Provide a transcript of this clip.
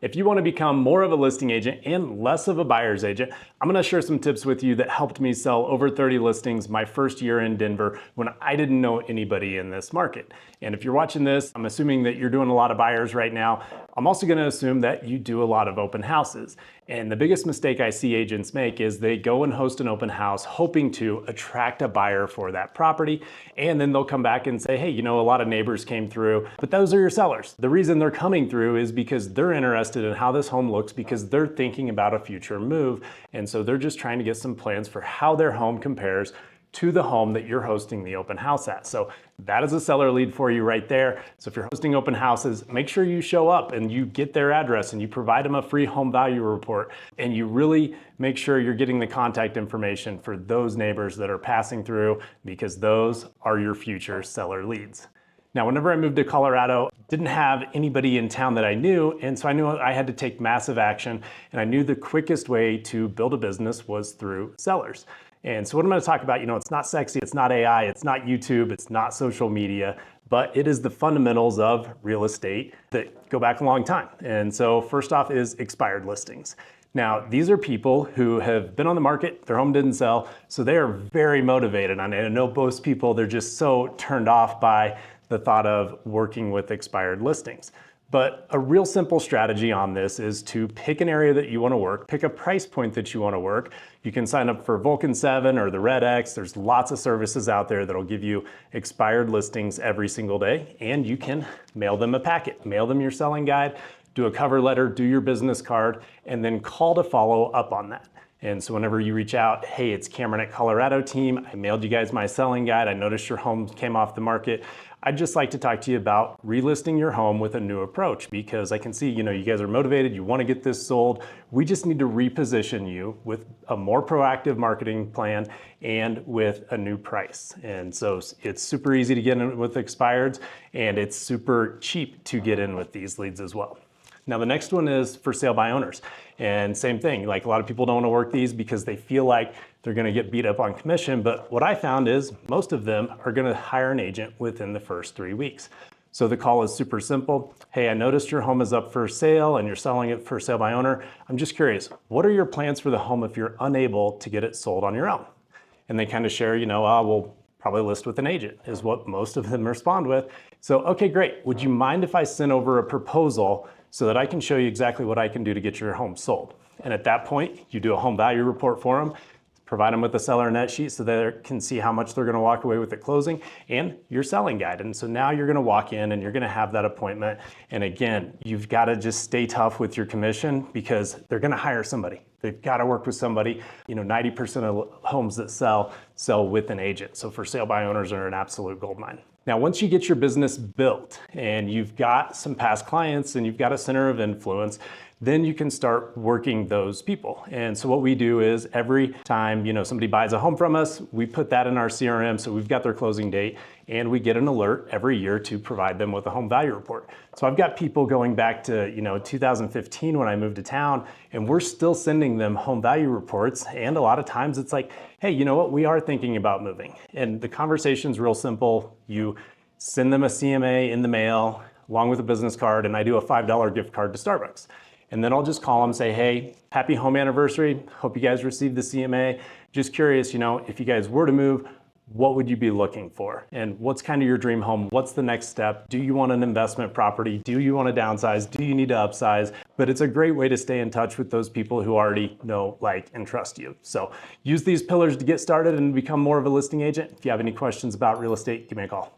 If you want to become more of a listing agent and less of a buyer's agent, I'm going to share some tips with you that helped me sell over 30 listings my first year in Denver when I didn't know anybody in this market. And if you're watching this, I'm assuming that you're doing a lot of buyers right now. I'm also going to assume that you do a lot of open houses. And the biggest mistake I see agents make is they go and host an open house hoping to attract a buyer for that property. And then they'll come back and say, hey, you know, a lot of neighbors came through, but those are your sellers. The reason they're coming through is because they're interested in how this home looks because they're thinking about a future move. And so they're just trying to get some plans for how their home compares to the home that you're hosting the open house at. So that is a seller lead for you right there. So if you're hosting open houses, make sure you show up and you get their address and you provide them a free home value report, and you really make sure you're getting the contact information for those neighbors that are passing through, because those are your future seller leads. Now, whenever I moved to Colorado, didn't have anybody in town that I knew, and so I knew I had to take massive action, and I knew the quickest way to build a business was through sellers. And so what I'm going to talk about, it's not sexy, it's not AI, it's not YouTube, it's not social media, but it is the fundamentals of real estate that go back a long time. And so first off is expired listings. Now, these are people who have been on the market, their home didn't sell, so they are very motivated. I know most people, they're just so turned off by the thought of working with expired listings. But a real simple strategy on this is to pick an area that you want to work, pick a price point that you want to work. You can sign up for Vulcan 7 or the Red X. There's lots of services out there that'll give you expired listings every single day, and you can mail them a packet, mail them your selling guide, do a cover letter, do your business card, and then call to follow up on that. And so whenever you reach out, hey, it's Cameron at Colorado team. I mailed you guys my selling guide. I noticed your home came off the market. I'd just like to talk to you about relisting your home with a new approach, because I can see, you guys are motivated. You want to get this sold. We just need to reposition you with a more proactive marketing plan and with a new price. And so it's super easy to get in with expireds, and it's super cheap to get in with these leads as well. Now, the next one is for sale by owners. And same thing, like a lot of people don't want to work these because they feel like they're going to get beat up on commission. But what I found is most of them are going to hire an agent within the first 3 weeks. So the call is super simple. Hey, I noticed your home is up for sale and you're selling it for sale by owner. I'm just curious, what are your plans for the home if you're unable to get it sold on your own? And they kind of share, we'll probably list with an agent, is what most of them respond with. So, okay, great. Would you mind if I sent over a proposal so that I can show you exactly what I can do to get your home sold? And at that point, you do a home value report for them, provide them with a seller net sheet so they can see how much they're gonna walk away with at closing, and your selling guide. And so now you're gonna walk in and you're gonna have that appointment. And again, you've gotta just stay tough with your commission because they're gonna hire somebody. They've gotta work with somebody. 90% of homes that sell with an agent. So for sale by owners are an absolute goldmine. Now, once you get your business built and you've got some past clients and you've got a center of influence, then you can start working those people. And so what we do is every time, somebody buys a home from us, we put that in our CRM. So we've got their closing date and we get an alert every year to provide them with a home value report. So I've got people going back to, 2015 when I moved to town, and we're still sending them home value reports. And a lot of times it's like, hey, you know what? We are thinking about moving. And the conversation's real simple. You send them a CMA in the mail along with a business card, and I do a $5 gift card to Starbucks. And then I'll just call them, say, hey, happy home anniversary. Hope you guys received the CMA. Just curious, if you guys were to move, what would you be looking for? And what's kind of your dream home? What's the next step? Do you want an investment property? Do you want to downsize? Do you need to upsize? But it's a great way to stay in touch with those people who already know, like, and trust you. So use these pillars to get started and become more of a listing agent. If you have any questions about real estate, give me a call.